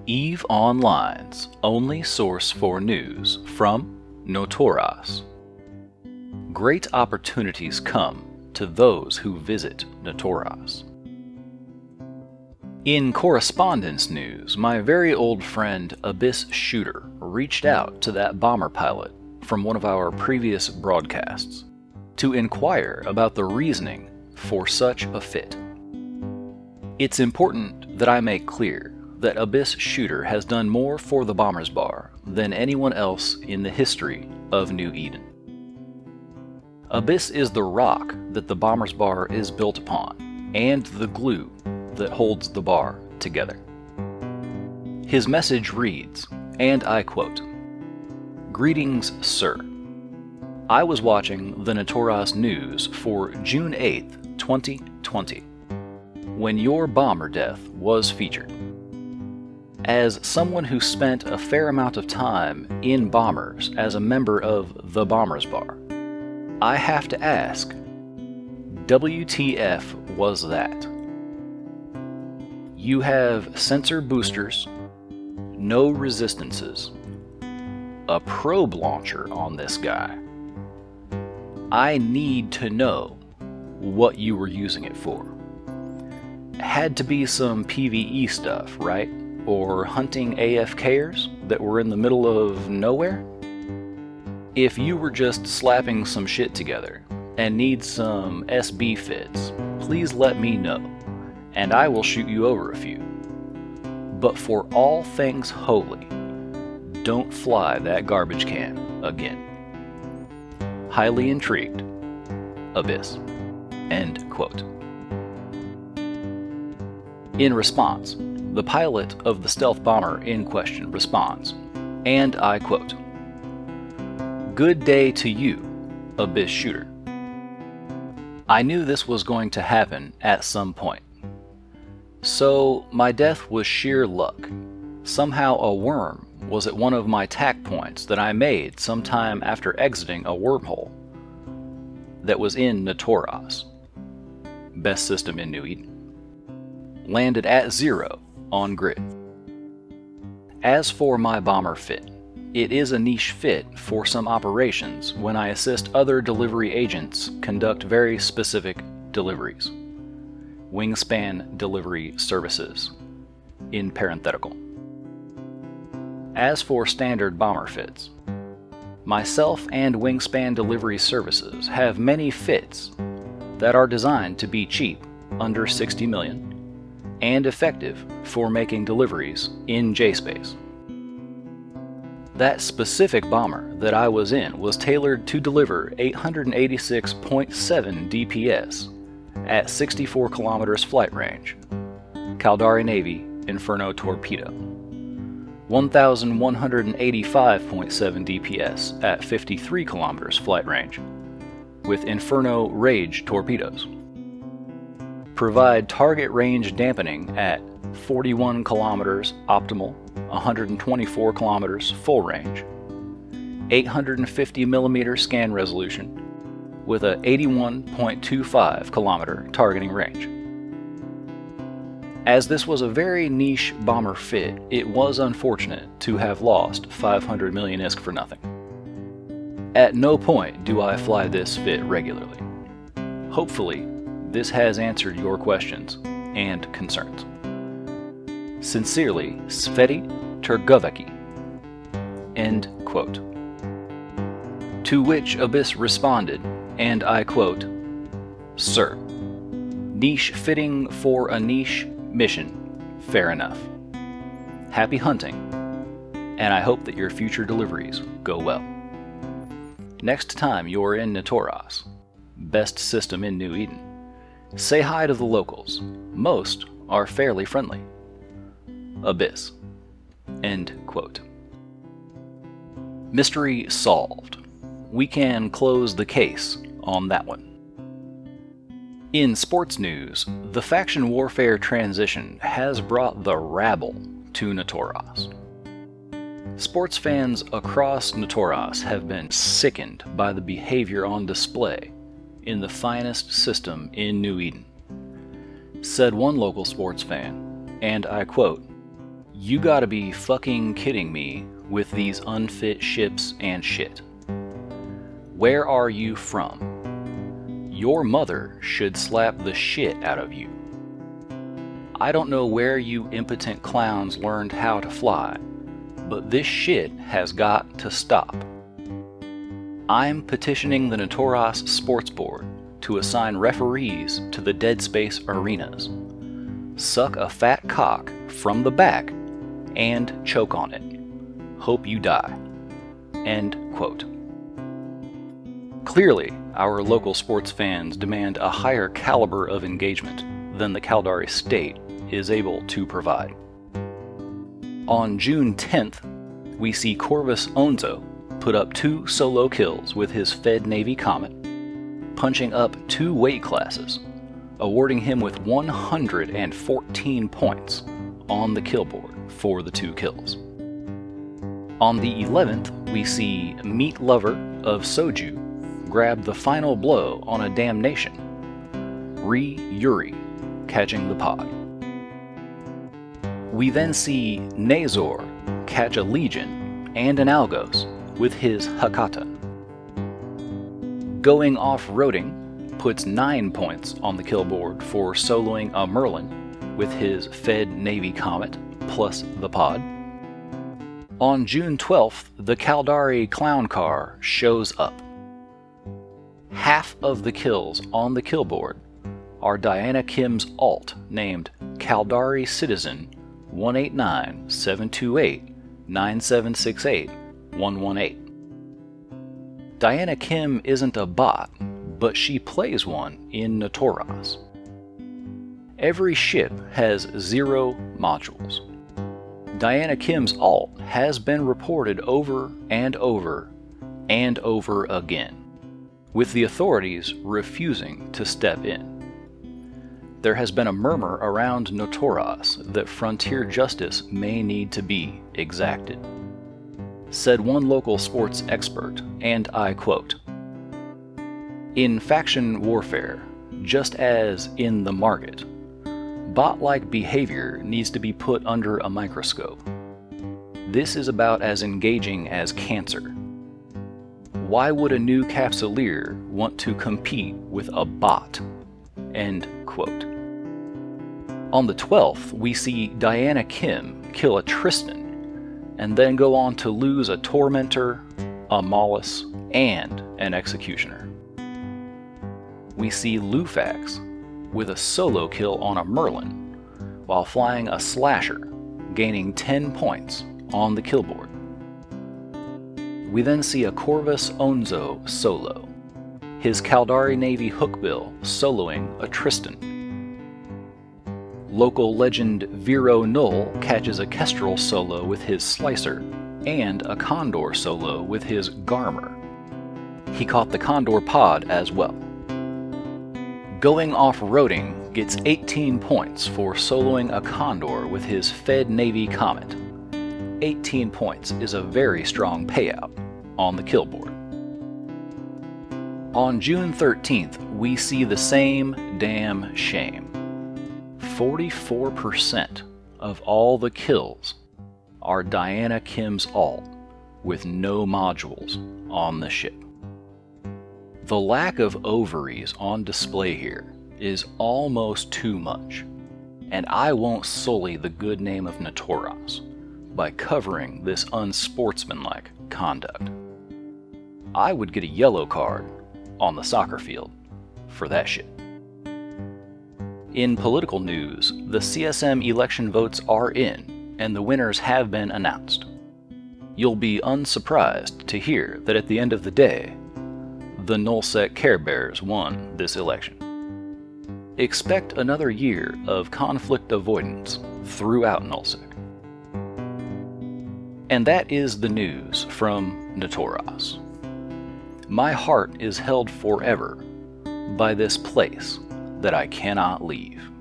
EVE Online's only source for news from Notoras. Great opportunities come to those who visit Notoras. In correspondence news, my very old friend Abyss Shooter reached out to that bomber pilot from one of our previous broadcasts to inquire about the reasoning for such a fit. It's important that I make clear that Abyss Shooter has done more for the Bombers Bar than anyone else in the history of New Eden. Abyss is the rock that the Bombers Bar is built upon, and the glue that holds the bar together. His message reads, and I quote, "Greetings, sir. I was watching the Notoras news for June 8th, 2020, when your bomber death was featured. As someone who spent a fair amount of time in bombers as a member of the Bombers Bar, I have to ask, WTF was that? You have sensor boosters, no resistances, a probe launcher on this guy. I need to know what you were using it for. Had to be some PvE stuff, right? Or hunting AFKers that were in the middle of nowhere? If you were just slapping some shit together and need some SB fits, please let me know, and I will shoot you over a few. But for all things holy, don't fly that garbage can again. Highly intrigued, Abyss." End quote. In response, the pilot of the stealth bomber in question responds, and I quote, "Good day to you, Abyss Shooter. I knew this was going to happen at some point. So my death was sheer luck. Somehow a worm was at one of my tack points that I made sometime after exiting a wormhole that was in Notoras, best system in New Eden. Landed at 0 on grid. As for my bomber fit, it is a niche fit for some operations when I assist other delivery agents conduct very specific deliveries. Wingspan delivery services, in parenthetical. As for standard bomber fits, myself and Wingspan delivery services have many fits that are designed to be cheap, under 60 million, and effective for making deliveries in J-space. That specific bomber that I was in was tailored to deliver 886.7 DPS at 64 kilometers flight range, Caldari Navy Inferno Torpedo, 1185.7 DPS at 53 kilometers flight range, with Inferno Rage torpedoes. Provide target range dampening at 41 kilometers optimal, 124 kilometers full range, 850 millimeter scan resolution, with a 81.25 kilometer targeting range. As this was a very niche bomber fit, it was unfortunate to have lost 500 million ISK for nothing. At no point do I fly this fit regularly. Hopefully, this has answered your questions and concerns. Sincerely, Sveti Turgovecki." End quote. To which Abyss responded, and I quote, "Sir, niche fitting for a niche mission, fair enough. Happy hunting, and I hope that your future deliveries go well. Next time you're in Notoras, best system in New Eden, say hi to the locals. Most are fairly friendly. Abyss." End quote. Mystery solved. We can close the case on that one. In sports news, the faction warfare transition has brought the rabble to Notoras. Sports fans across Notoras have been sickened by the behavior on display in the finest system in New Eden. Said one local sports fan, and I quote, You gotta be fucking kidding me with these unfit ships and shit. Where are you from? Your mother should slap the shit out of you. I don't know where you impotent clowns learned how to fly, but this shit has got to stop. I'm petitioning the Notoras Sports Board to assign referees to the dead space arenas. Suck a fat cock from the back and choke on it. Hope you die. End quote. Clearly, our local sports fans demand a higher caliber of engagement than the Caldari State is able to provide. On June 10th, we see Corvus Onzo put up 2 solo kills with his Fed Navy Comet, punching up 2 weight classes, awarding him with 114 points on the kill board for the 2 kills. On the 11th, we see Meat Lover of Soju grab the final blow on a damnation, Re Yuri catching the pod. We then see Nazor catch a Legion and an Algos with his Hakata. Going Off-Roading puts 9 points on the kill board for soloing a Merlin with his Fed Navy Comet plus the pod. On June 12th, the Caldari Clown Car shows up. Half of the kills on the kill board are Diana Kim's alt named Caldari Citizen 189-728-9768-118. Diana Kim isn't a bot, but she plays one in Notoras. Every ship has 0 modules. Diana Kim's alt has been reported over and over and over again, with the authorities refusing to step in. There has been a murmur around Notoras that frontier justice may need to be exacted. Said one local sports expert, and I quote, "In faction warfare, just as in the market, bot-like behavior needs to be put under a microscope. This is about as engaging as cancer. Why would a new capsuleer want to compete with a bot?" End quote. On the 12th, we see Diana Kim kill a Tristan, and then go on to lose a Tormentor, a Mollis, and an Executioner. We see Lufax with a solo kill on a Merlin, while flying a Slasher, gaining 10 points on the kill board. We then see a Corvus Onzo solo, his Caldari Navy Hookbill soloing a Tristan. Local legend Vero Null catches a Kestrel solo with his Slicer, and a Condor solo with his Garmer. He caught the Condor pod as well. Going Off-Roading gets 18 points for soloing a Condor with his Fed Navy Comet. 18 points is a very strong payout on the kill board. On June 13th, we see the same damn shame. 44% of all the kills are Diana Kim's alt with no modules on the ship. The lack of ovaries on display here is almost too much, and I won't sully the good name of Notoras by covering this unsportsmanlike conduct. I would get a yellow card on the soccer field for that shit. In political news, the CSM election votes are in, and the winners have been announced. You'll be unsurprised to hear that at the end of the day, the Nullsec Care Bears won this election. Expect another year of conflict avoidance throughout Nullsec. And that is the news from Notoras. My heart is held forever by this place that I cannot leave.